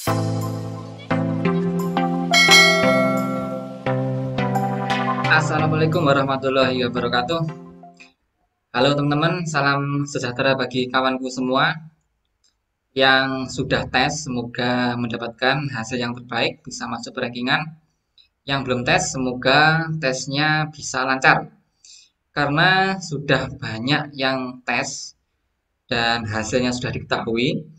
Assalamualaikum warahmatullahi wabarakatuh. Halo teman-teman, salam sejahtera bagi kawanku semua yang sudah tes. Semoga mendapatkan hasil yang terbaik, bisa masuk rankingan. Yang belum tes, semoga tesnya bisa lancar. Karena sudah banyak yang tes dan hasilnya sudah diketahui,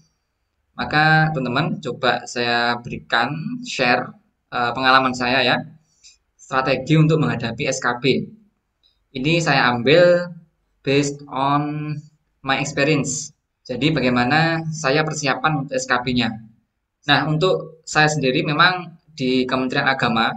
maka teman-teman coba saya berikan share pengalaman saya ya, strategi untuk menghadapi SKB. Ini saya ambil based on my experience. Jadi bagaimana saya persiapan untuk SKB-nya. Nah, untuk saya sendiri memang di Kementerian Agama,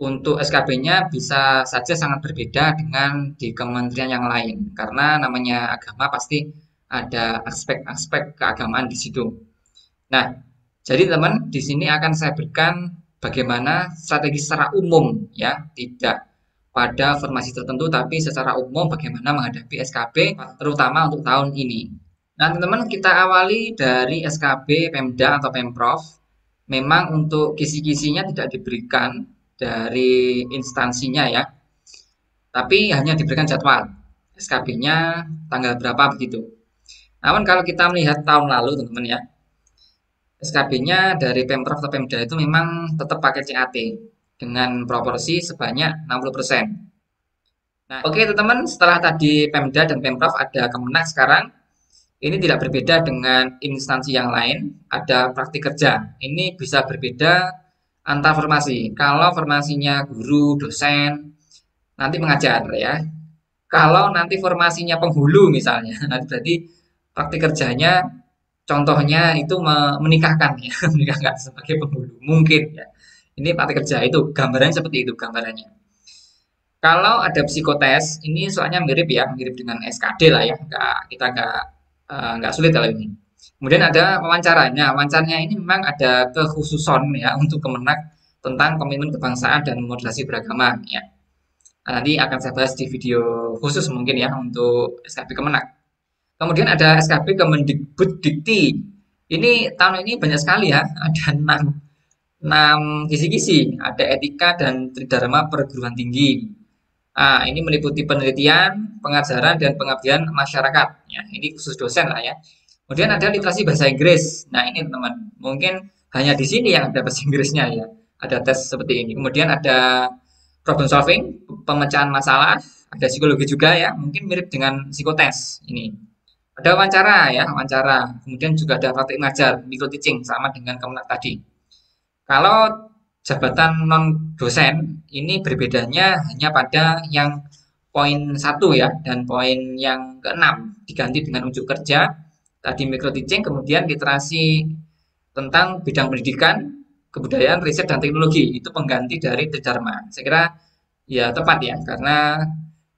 untuk SKB-nya bisa saja sangat berbeda dengan di kementerian yang lain. Karena namanya agama pasti ada aspek-aspek keagamaan di situ. Nah, jadi teman, di sini akan saya berikan bagaimana strategi secara umum ya, tidak pada formasi tertentu tapi secara umum bagaimana menghadapi SKB terutama untuk tahun ini. Nah, teman-teman, kita awali dari SKB Pemda atau Pemprov. Memang untuk kisi-kisinya tidak diberikan dari instansinya ya, tapi hanya diberikan jadwal SKB-nya tanggal berapa begitu. Namun kalau kita melihat tahun lalu teman-teman ya, SKB-nya dari Pemprov atau Pemda itu memang tetap pakai CAT dengan proporsi sebanyak 60%. Nah, oke teman-teman, setelah tadi Pemda dan Pemprov ada Kemenak sekarang, ini tidak berbeda dengan instansi yang lain, ada praktik kerja. Ini bisa berbeda antar formasi. Kalau formasinya guru, dosen, nanti mengajar ya. Kalau nanti formasinya penghulu misalnya, nanti berarti praktik kerjanya contohnya itu menikahkan ya, menikahkan sebagai penghulu mungkin ya. Ini praktik kerja itu gambarannya seperti itu gambarannya. Kalau ada psikotes, ini soalnya mirip ya, mirip dengan SKD lah ya, kita nggak sulit kalau ini. Kemudian ada wawancaranya, wawancaranya ini memang ada kekhususan ya untuk Kemenak tentang komitmen kebangsaan dan moderasi beragama ya. Nah, nanti akan saya bahas di video khusus mungkin ya untuk SKB Kemenak. Kemudian ada SKB Kemendikbud Dikti. Ini tahun ini banyak sekali ya, ada 6 kisi-kisi, ada etika dan tridharma perguruan tinggi. Nah, ini meliputi penelitian, pengajaran, dan pengabdian masyarakat. Ya, ini khusus dosen lah ya. Kemudian ada literasi bahasa Inggris. Nah, ini teman, mungkin hanya di sini yang ada bahasa Inggrisnya ya. Ada tes seperti ini. Kemudian ada problem solving, pemecahan masalah, ada psikologi juga ya. Mungkin mirip dengan psikotes ini. Ada wawancara ya, wawancara. Kemudian juga ada praktik ngajar, micro teaching sama dengan Kemenak tadi. Kalau jabatan non dosen ini berbedanya hanya pada yang poin 1 ya, dan poin yang keenam diganti dengan unjuk kerja, tadi micro teaching, kemudian literasi tentang bidang pendidikan, kebudayaan, riset dan teknologi, itu pengganti dari tridharma. Saya kira ya tepat ya, karena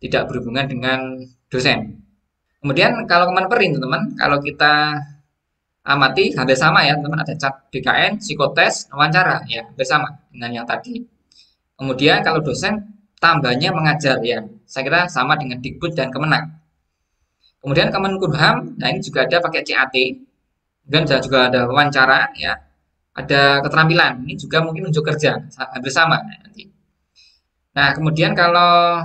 tidak berhubungan dengan dosen. Kemudian kalau Kemenperin teman-teman, kalau kita amati hampir sama ya teman-teman, ada cat BKN, psikotes, wawancara ya, hampir sama dengan yang tadi. Kemudian kalau dosen tambahnya mengajar ya, saya kira sama dengan Dikbud dan Kemenak. Kemudian Kemenkumham, nah ini juga ada pakai CAT, kemudian juga ada wawancara ya, ada keterampilan, ini juga mungkin unjuk kerja, hampir sama nanti. Nah kemudian kalau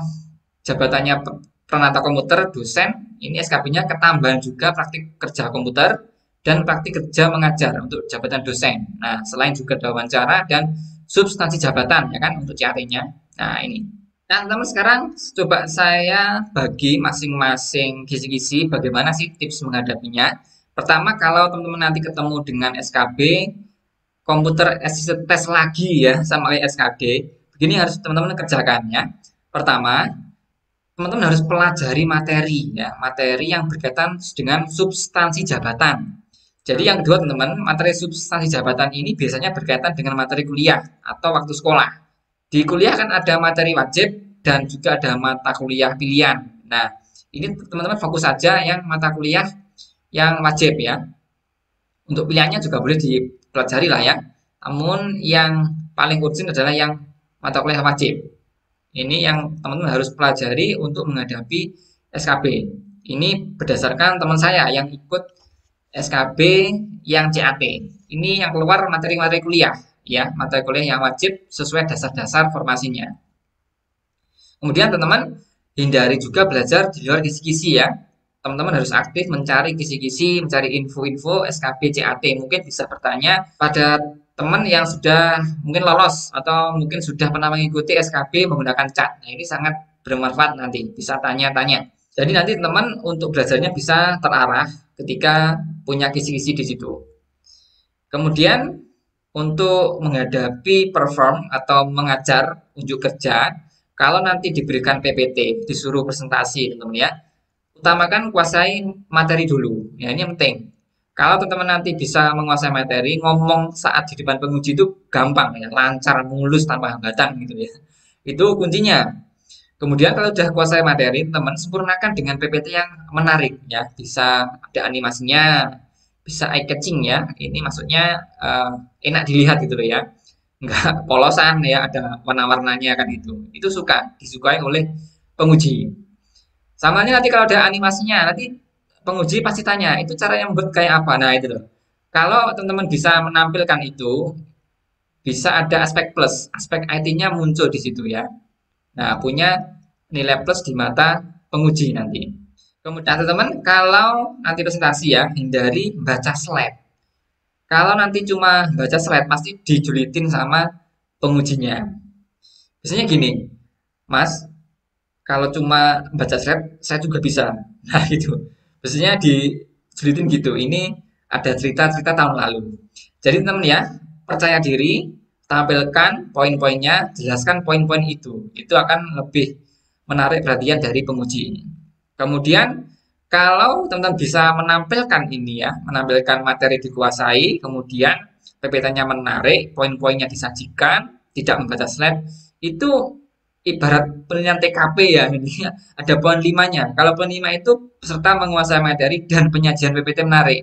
jabatannya Pranata Komputer dosen, ini SKB-nya ketambahan juga praktik kerja komputer dan praktik kerja mengajar untuk jabatan dosen. Nah, selain juga ada wawancara dan substansi jabatan ya kan untuk CAT-nya. Nah, ini. Nah, teman-teman sekarang coba saya bagi masing-masing kisi-kisi bagaimana sih tips menghadapinya. Pertama, kalau teman-teman nanti ketemu dengan SKB komputer assisted test lagi ya sama kayak SKD, begini harus teman-teman kerjakan ya. Pertama, teman-teman harus pelajari materi ya, materi yang berkaitan dengan substansi jabatan. Jadi yang kedua teman-teman, materi substansi jabatan ini biasanya berkaitan dengan materi kuliah atau waktu sekolah. Di kuliah kan ada materi wajib dan juga ada mata kuliah pilihan. Nah, ini teman-teman fokus saja yang mata kuliah yang wajib ya. Untuk pilihannya juga boleh dipelajari lah ya. Namun yang paling urgent adalah yang mata kuliah wajib. Ini yang teman-teman harus pelajari untuk menghadapi SKB. Ini berdasarkan teman saya yang ikut SKB yang CAT. Ini yang keluar materi-materi kuliah, ya, materi kuliah yang wajib sesuai dasar-dasar formasinya. Kemudian teman-teman hindari juga belajar di luar kisi-kisi ya. Teman-teman harus aktif mencari kisi-kisi, mencari info-info SKB CAT. Mungkin bisa bertanya pada teman yang sudah mungkin lolos atau mungkin sudah pernah mengikuti SKB menggunakan chat. Nah, ini sangat bermanfaat nanti, bisa tanya-tanya. Jadi nanti teman untuk belajarnya bisa terarah ketika punya kisi-kisi di situ. Kemudian untuk menghadapi perform atau mengajar unjuk kerja, kalau nanti diberikan PPT, disuruh presentasi, teman-teman ya, utamakan kuasai materi dulu. Ya, ini yang penting. Kalau teman-teman nanti bisa menguasai materi, ngomong saat di depan penguji itu gampang ya, lancar, mulus tanpa hambatan gitu ya. Itu kuncinya. Kemudian kalau sudah kuasai materi, teman sempurnakan dengan PPT yang menarik ya. Bisa ada animasinya, bisa eye catching ya. Ini maksudnya enak dilihat gitu loh ya. Enggak polosan ya, ada warna-warnanya kan itu. Itu disukai oleh penguji. Sama ini nanti kalau ada animasinya, nanti penguji pasti tanya, itu cara yang membuat kayak apa? Nah, itu loh. Kalau teman-teman bisa menampilkan itu, bisa ada aspek plus, aspek IT-nya muncul di situ ya. Nah, punya nilai plus di mata penguji nanti. Kemudian teman-teman, kalau nanti presentasi ya, hindari baca slide. Kalau nanti cuma baca slide, pasti dijulitin sama pengujinya. Biasanya gini, Mas, kalau cuma baca slide, saya juga bisa. Nah, itu. Biasanya dijulitin gitu. Ini ada cerita-cerita tahun lalu. Jadi teman-teman ya, percaya diri, tampilkan poin-poinnya, jelaskan poin-poin itu. Itu akan lebih menarik perhatian dari penguji. Kemudian kalau teman-teman bisa menampilkan ini ya, menampilkan materi dikuasai, kemudian PPT-nya menarik, poin-poinnya disajikan, tidak membaca slide, itu ibarat penelitian TKP ya ini ya, ada poin 5-nya. Kalau poin 5 itu peserta menguasai materi dan penyajian PPT menarik.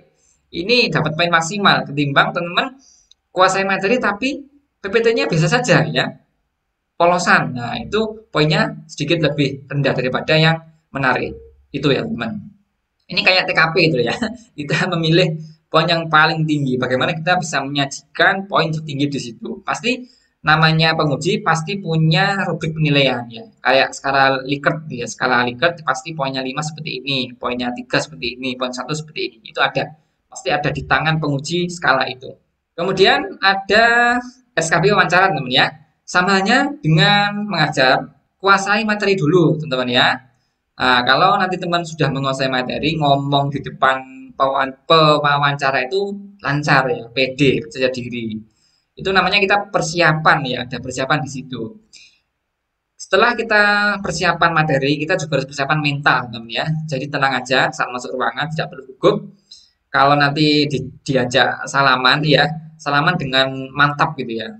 Ini dapat poin maksimal ketimbang teman-teman kuasai materi tapi PPT-nya biasa saja ya, polosan. Nah, itu poinnya sedikit lebih rendah daripada yang menarik. Itu ya, teman. Ini kayak TKP itu ya. Kita memilih poin yang paling tinggi. Bagaimana kita bisa menyajikan poin tertinggi di situ. Pasti namanya penguji pasti punya rubrik penilaian ya. Kayak skala Likert ya. Skala Likert pasti poinnya 5 seperti ini, poinnya 3 seperti ini, poin 1 seperti ini. Itu ada. Pasti ada di tangan penguji skala itu. Kemudian ada SKB wawancara, teman-teman ya. Sama halnya dengan mengajar, kuasai materi dulu, teman-teman ya. Nah, kalau nanti teman sudah menguasai materi, ngomong di depan pewawancara itu lancar ya, pede, percaya diri. Itu namanya kita persiapan ya, ada persiapan di situ. Setelah kita persiapan materi, kita juga harus persiapan mental, teman ya. Jadi tenang aja saat masuk ruangan, tidak perlu gugup. Kalau nanti diajak salaman ya, salaman dengan mantap gitu ya.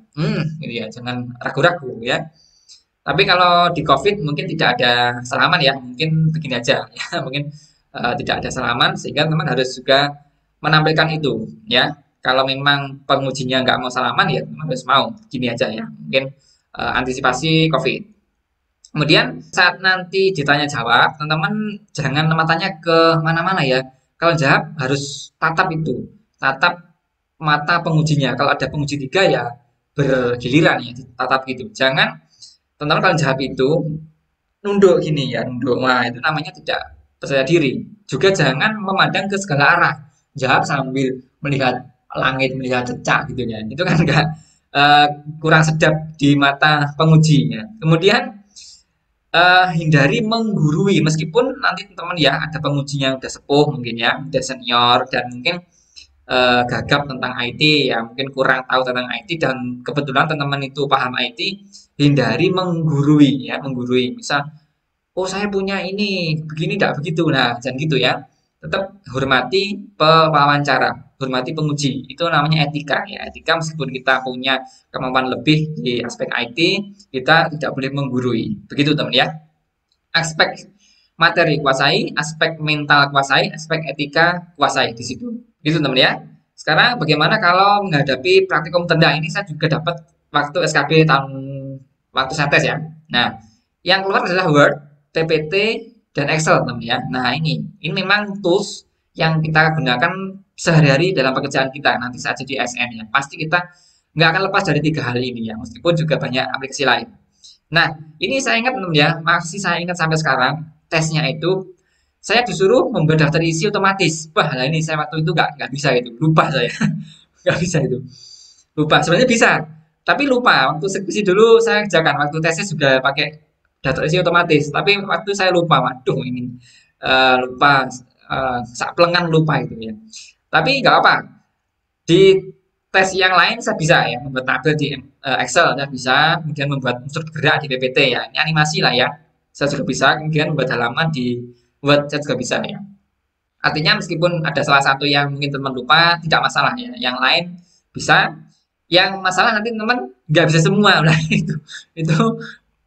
Gitu ya, jangan ragu-ragu ya. Tapi kalau di COVID mungkin tidak ada salaman ya, mungkin begini aja ya, mungkin tidak ada salaman sehingga teman harus juga menampilkan itu ya. Kalau memang pengujinya nggak mau salaman ya teman harus mau gini aja ya, mungkin antisipasi COVID. Kemudian saat nanti ditanya jawab, teman-teman jangan matanya ke mana-mana ya. Kalau jawab harus tatap itu, tatap mata pengujinya. Kalau ada penguji tiga ya bergiliran ya, tatap gitu. Jangan teman-teman kalau jawab itu nunduk gini ya, nunduk. Wah, itu namanya tidak percaya diri. Juga jangan memandang ke segala arah. Jawab sambil melihat langit, melihat cecak gitu ya. Itu kan enggak kurang sedap di mata penguji ya. Kemudian hindari menggurui meskipun nanti teman-teman ya ada pengujinya udah sepuh mungkin ya, udah senior dan mungkin gagap tentang IT ya, mungkin kurang tahu tentang IT dan kebetulan teman-teman itu paham IT, hindari menggurui ya, menggurui. Misal, oh saya punya ini, begini tidak begitu. Nah, jangan gitu ya. Tetap hormati pewawancara, hormati penguji. Itu namanya etika ya. Etika meskipun kita punya kemampuan lebih di aspek IT, kita tidak boleh menggurui. Begitu teman ya. Aspek materi kuasai, aspek mental kuasai, aspek etika kuasai di situ. Gitu teman ya. Sekarang bagaimana kalau menghadapi praktikum tenda ini saya juga dapat waktu SKB tahun waktu saya tes ya. Nah, yang keluar adalah Word, PPT, dan Excel teman ya. Nah, ini memang tools yang kita gunakan sehari-hari dalam pekerjaan kita nanti saat jadi ASN ya. Pasti kita nggak akan lepas dari tiga hal ini ya, meskipun juga banyak aplikasi lain. Nah, ini saya ingat teman ya, masih saya ingat sampai sekarang tesnya itu saya disuruh membuat daftar isi otomatis. Wah, lah ini saya waktu itu nggak bisa itu, lupa saya, nggak bisa itu, lupa. Sebenarnya bisa, tapi lupa. Waktu skripsi dulu saya kerjakan, waktu tesnya juga pakai daftar isi otomatis, tapi waktu saya lupa, waduh ini lupa, sak pelengan lupa itu ya. Tapi nggak apa, di tes yang lain saya bisa ya membuat tabel di Excel saya bisa, kemudian membuat unsur gerak di PPT ya. Ini animasi lah ya. Saya juga bisa, kemudian membuat halaman di Word saya juga bisa ya. Artinya meskipun ada salah satu yang mungkin teman lupa, tidak masalah ya. Yang lain bisa. Yang masalah nanti teman nggak bisa semua. Nah, itu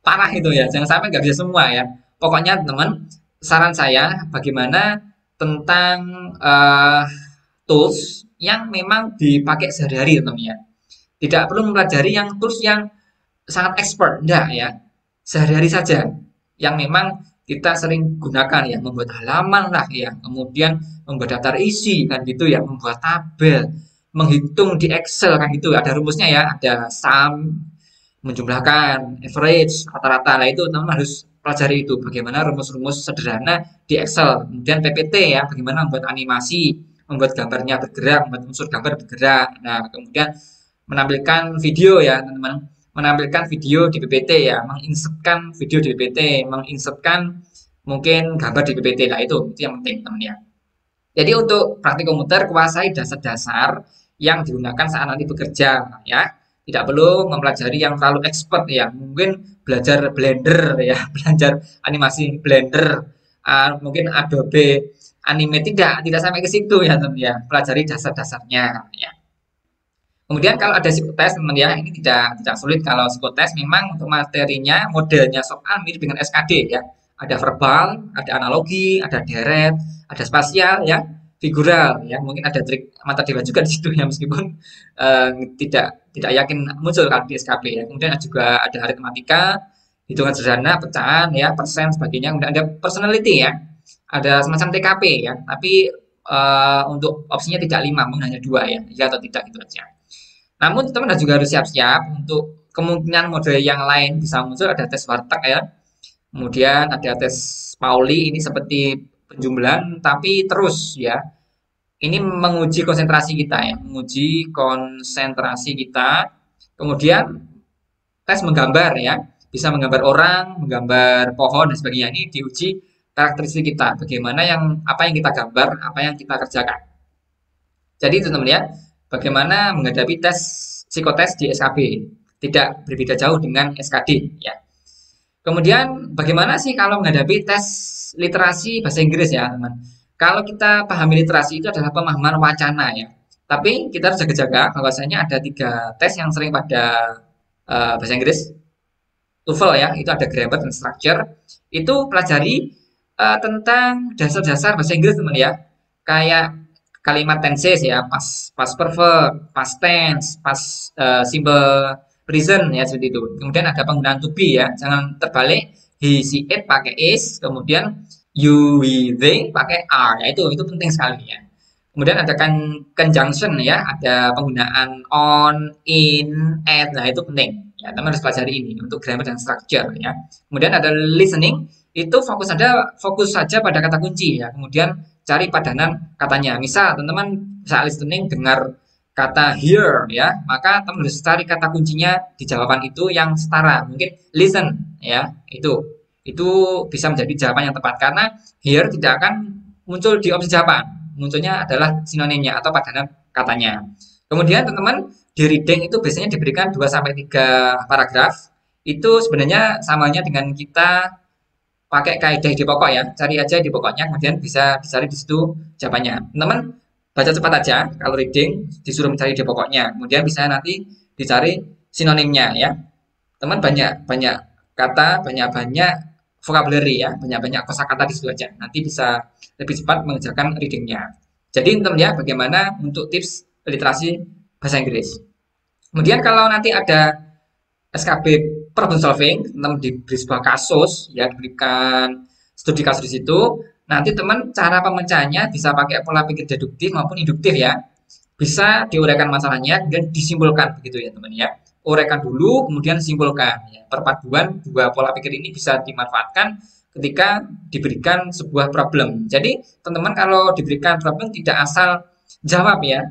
parah itu ya. Jangan sampai nggak bisa semua ya. Pokoknya teman, saran saya bagaimana tentang tools yang memang dipakai sehari-hari teman ya. Tidak perlu mempelajari yang tools yang sangat expert, enggak ya. Sehari-hari saja yang memang kita sering gunakan ya, membuat halaman lah ya, kemudian membuat daftar isi kan gitu ya, membuat tabel, menghitung di Excel kan gitu, ada rumusnya ya, ada sum, menjumlahkan, average, rata-rata. Nah itu teman harus pelajari itu bagaimana rumus-rumus sederhana di Excel. Kemudian PPT ya, bagaimana membuat animasi, membuat gambarnya bergerak, membuat unsur gambar bergerak. Nah, kemudian menampilkan video ya, teman-teman. Menampilkan video di PPT ya, menginsertkan video di PPT, menginsertkan mungkin gambar di PPT. Nah, itu yang penting, teman ya. Jadi untuk praktik komputer kuasai dasar-dasar yang digunakan saat nanti bekerja ya. Tidak perlu mempelajari yang terlalu expert ya. Mungkin belajar Blender ya, belajar animasi Blender, mungkin Adobe Anime tidak sampai ke situ ya teman ya. Pelajari dasar-dasarnya ya. Kemudian kalau ada psikotes teman ya, ini tidak sulit kalau psikotes memang untuk materinya modelnya soal mirip dengan SKD ya. Ada verbal, ada analogi, ada deret, ada spasial ya, figural ya. Mungkin ada trik mata dewa juga di situ ya meskipun tidak yakin muncul kalau di SKP ya. Kemudian juga ada aritmatika, hitungan sederhana, pecahan ya, persen sebagainya. Kemudian ada personality ya. Ada semacam TKP ya, tapi untuk opsinya tidak 5, mungkin hanya 2 ya, ya atau tidak itu aja. Namun teman-teman juga harus siap-siap untuk kemungkinan model yang lain bisa muncul. Ada tes Warteg ya, kemudian ada tes Pauli, ini seperti penjumlahan tapi terus ya. Ini menguji konsentrasi kita ya, menguji konsentrasi kita. Kemudian tes menggambar ya, bisa menggambar orang, menggambar pohon dan sebagainya. Ini diuji karakteristik kita, bagaimana apa yang kita gambar, apa yang kita kerjakan. Jadi teman-teman ya, bagaimana menghadapi tes psikotes di SKB, tidak berbeda jauh dengan SKD ya. Kemudian bagaimana sih kalau menghadapi tes literasi bahasa Inggris ya teman. Kalau kita pahami literasi itu adalah pemahaman wacana ya. Tapi kita harus jaga-jaga bahwasanya ada 3 tes yang sering pada bahasa Inggris. TOEFL ya, itu ada grammar dan structure. Itu pelajari tentang dasar-dasar bahasa Inggris teman ya. Kayak kalimat tenses ya, past perfect, past tense, past simple present ya seperti itu. Kemudian ada penggunaan to be ya, jangan terbalik. He, she, it pakai is, kemudian you, we, they pakai are. Ya itu penting sekali ya. Kemudian ada conjunction ya, ada penggunaan on, in, at. Nah, itu penting. Ya, teman harus pelajari ini untuk grammar dan structure ya. Kemudian ada listening, itu fokus saja pada kata kunci ya. Kemudian cari padanan katanya. Misal teman-teman saat listening dengar kata hear ya, maka teman harus cari kata kuncinya di jawaban itu yang setara. Mungkin listen ya, itu bisa menjadi jawaban yang tepat karena hear tidak akan muncul di opsi jawaban. Munculnya adalah sinonimnya atau padanan katanya. Kemudian teman-teman di reading itu biasanya diberikan 2 sampai 3 paragraf. Itu sebenarnya samanya dengan kita pakai kaidah di pokok ya, cari aja di pokoknya, kemudian bisa dicari di situ jawabannya. Teman-teman baca cepat aja kalau reading disuruh mencari di pokoknya, kemudian bisa nanti dicari sinonimnya ya. Teman banyak kata, banyak vocabulary ya, banyak kosakata di situ aja. Nanti bisa lebih cepat mengerjakan readingnya. Jadi teman ya, bagaimana untuk tips literasi bahasa Inggris. Kemudian kalau nanti ada SKB problem solving, teman diberi sebuah kasus ya, diberikan studi kasus di situ. Nanti teman cara pemecahannya bisa pakai pola pikir deduktif maupun induktif ya. Bisa diuraikan masalahnya dan disimpulkan begitu ya teman ya. Uraikan dulu kemudian simpulkan ya. Perpaduan dua pola pikir ini bisa dimanfaatkan ketika diberikan sebuah problem. Jadi teman-teman kalau diberikan problem tidak asal jawab ya.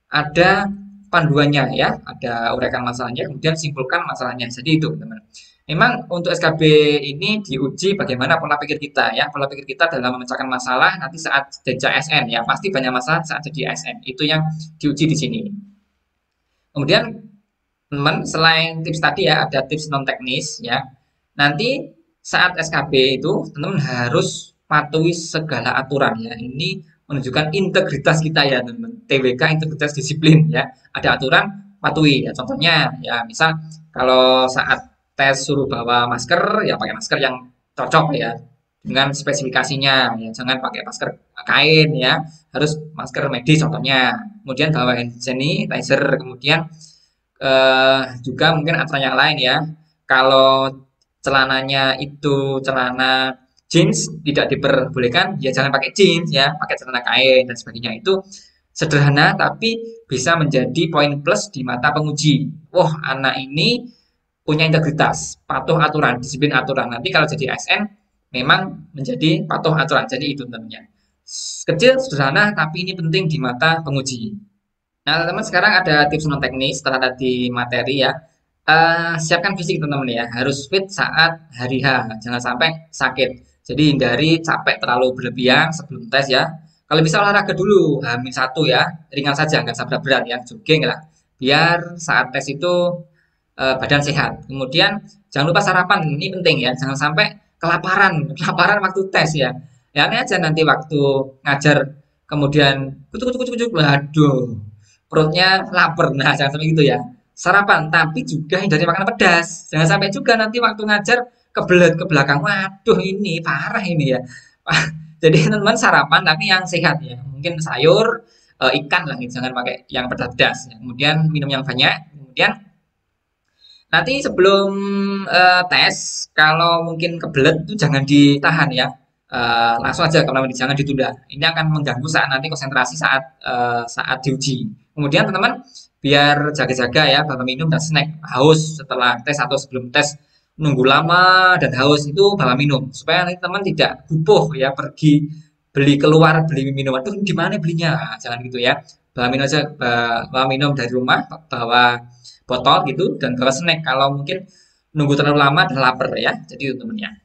Ada panduannya ya, ada uraikan masalahnya kemudian simpulkan masalahnya. Jadi itu teman. Memang untuk SKB ini diuji bagaimana pola pikir kita ya. Pola pikir kita dalam memecahkan masalah nanti saat jadi ASN ya. Pasti banyak masalah saat jadi ASN. Itu yang diuji di sini. Kemudian teman selain tips tadi ya ada tips non teknis ya. Nanti saat SKB itu teman harus patuhi segala aturan ya. Ini menunjukkan integritas kita ya teman. TWK integritas disiplin ya. Ada aturan patuhi ya. Contohnya ya misal kalau saat tes suruh bawa masker ya pakai masker yang cocok ya dengan spesifikasinya ya jangan pakai masker kain ya harus masker medis contohnya kemudian bawa hand sanitizer kemudian juga mungkin aturan yang lain ya kalau celananya itu celana jeans tidak diperbolehkan ya jangan pakai jeans ya pakai celana kain dan sebagainya itu sederhana tapi bisa menjadi poin plus di mata penguji. Wah, anak ini punya integritas, patuh aturan, disiplin aturan. Nanti kalau jadi ASN memang menjadi patuh aturan. Jadi itu tentunya. Kecil, sederhana, tapi ini penting di mata penguji. Nah, teman-teman sekarang ada tips non teknis setelah tadi materi ya. Siapkan fisik teman-teman ya, harus fit saat hari H, jangan sampai sakit. Jadi hindari capek terlalu berlebihan sebelum tes ya. Kalau bisa olahraga dulu, H-1 ya, ringan saja, nggak usah berat-berat ya, jogging lah. Biar saat tes itu badan sehat. Kemudian jangan lupa sarapan, ini penting ya, jangan sampai kelaparan waktu tes ya. Ya ini aja nanti waktu ngajar kemudian kucuk kucuk kucuk kucuk, waduh, perutnya lapar. Nah, jangan sampai gitu ya. Sarapan, tapi juga hindari makanan pedas. Jangan sampai juga nanti waktu ngajar kebelet ke belakang. Waduh, ini parah ini ya. Jadi teman-teman sarapan tapi yang sehat ya. Mungkin sayur, ikan lah, gitu. Jangan pakai yang pedas-pedas. Ya. Kemudian minum yang banyak. Kemudian nanti sebelum tes, kalau mungkin kebelet itu jangan ditahan ya. Langsung aja kalau jangan ditunda. Ini akan mengganggu saat nanti konsentrasi saat diuji. Kemudian teman-teman biar jaga-jaga ya bawa minum dan snack. Haus setelah tes atau sebelum tes nunggu lama dan haus itu bawa minum supaya nanti teman tidak bupuh ya pergi beli keluar beli minum. Aduh di mana belinya? Jangan gitu ya. Bawa minum aja bawa minum dari rumah bawa botol gitu dan bawa snack kalau mungkin nunggu terlalu lama dan lapar ya. Jadi itu temennya.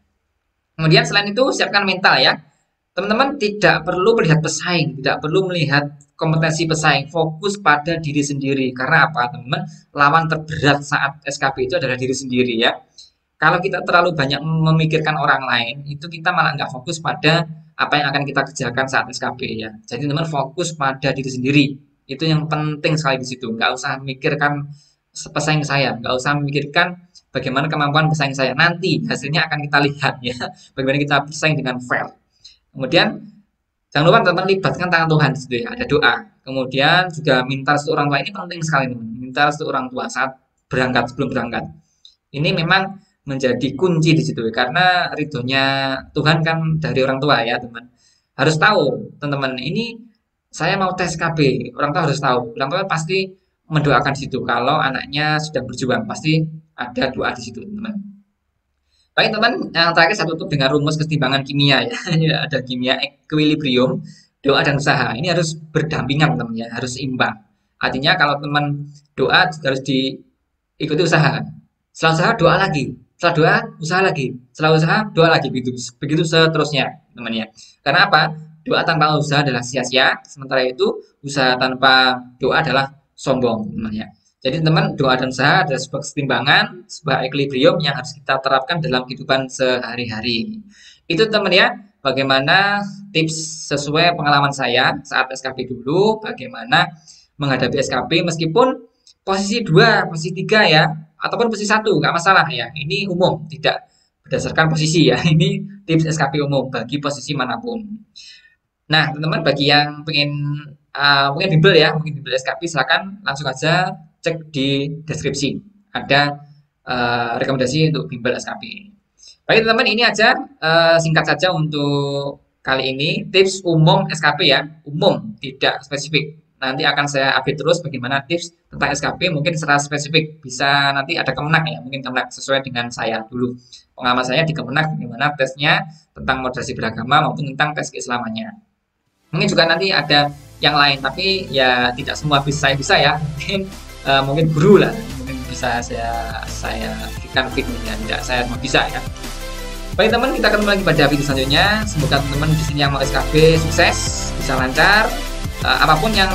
Kemudian selain itu siapkan mental ya. Teman-teman tidak perlu melihat pesaing, tidak perlu melihat kompetensi pesaing, fokus pada diri sendiri. Karena apa, teman-teman? Lawan terberat saat SKB itu adalah diri sendiri ya. Kalau kita terlalu banyak memikirkan orang lain, itu kita malah nggak fokus pada apa yang akan kita kerjakan saat SKB ya. Jadi teman-teman fokus pada diri sendiri. Itu yang penting sekali di situ. Nggak usah mikirkan pesaing saya, nggak usah memikirkan bagaimana kemampuan pesaing saya. Nanti hasilnya akan kita lihat ya, bagaimana kita bersaing dengan fair. Kemudian jangan lupa teman-teman libatkan tangan Tuhan di situ ya, ada doa. Kemudian juga minta restu orang tua ini penting sekali teman. Minta restu orang tua saat berangkat sebelum berangkat. Ini memang menjadi kunci di situ karena ridhonya Tuhan kan dari orang tua ya teman. Harus tahu teman-teman ini saya mau tes KB, orang tua harus tahu. Orang tua pasti mendoakan di situ kalau anaknya sedang berjuang, pasti ada doa di situ teman. Baik teman, yang terakhir saya tutup dengan rumus kesetimbangan kimia ya. Ada kimia equilibrium, doa dan usaha. Ini harus berdampingan teman ya, harus seimbang. Artinya kalau teman doa harus diikuti usaha. Setelah usaha doa lagi, setelah doa usaha lagi, setelah usaha doa lagi begitu. Begitu seterusnya teman ya. Karena apa? Doa tanpa usaha adalah sia-sia, sementara itu usaha tanpa doa adalah sombong teman ya. Jadi teman, doa dan usaha adalah sebuah kesetimbangan, sebuah equilibrium yang harus kita terapkan dalam kehidupan sehari-hari. Itu teman ya, bagaimana tips sesuai pengalaman saya saat SKB dulu, bagaimana menghadapi SKB meskipun posisi 2, posisi 3 ya, ataupun posisi 1, nggak masalah ya. Ini umum, tidak berdasarkan posisi ya. Ini tips SKB umum bagi posisi manapun. Nah, teman-teman bagi yang pengen mungkin bimbel ya, mungkin bimbel SKB silakan langsung aja cek di deskripsi. Ada rekomendasi untuk bimbel SKB. Baik teman-teman, ini aja singkat saja untuk kali ini tips umum SKP ya, umum, tidak spesifik. Nanti akan saya update terus bagaimana tips tentang SKP, mungkin secara spesifik. Bisa nanti ada Kemenak ya, mungkin Kemenak sesuai dengan saya dulu. Pengalaman saya di Kemenak bagaimana tesnya tentang moderasi beragama maupun tentang tes keislamannya. Mungkin juga nanti ada yang lain, tapi ya tidak semua saya bisa ya. Mungkin guru lah, mungkin bisa saya berikan videonya, tidak saya semua bisa ya. Baik teman, kita ketemu lagi pada video selanjutnya. Semoga teman-teman di sini yang mau SKP sukses, bisa lancar. Apapun yang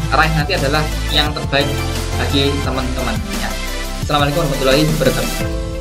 raih nanti adalah yang terbaik bagi teman-teman. Ya. Assalamualaikum warahmatullahi wabarakatuh.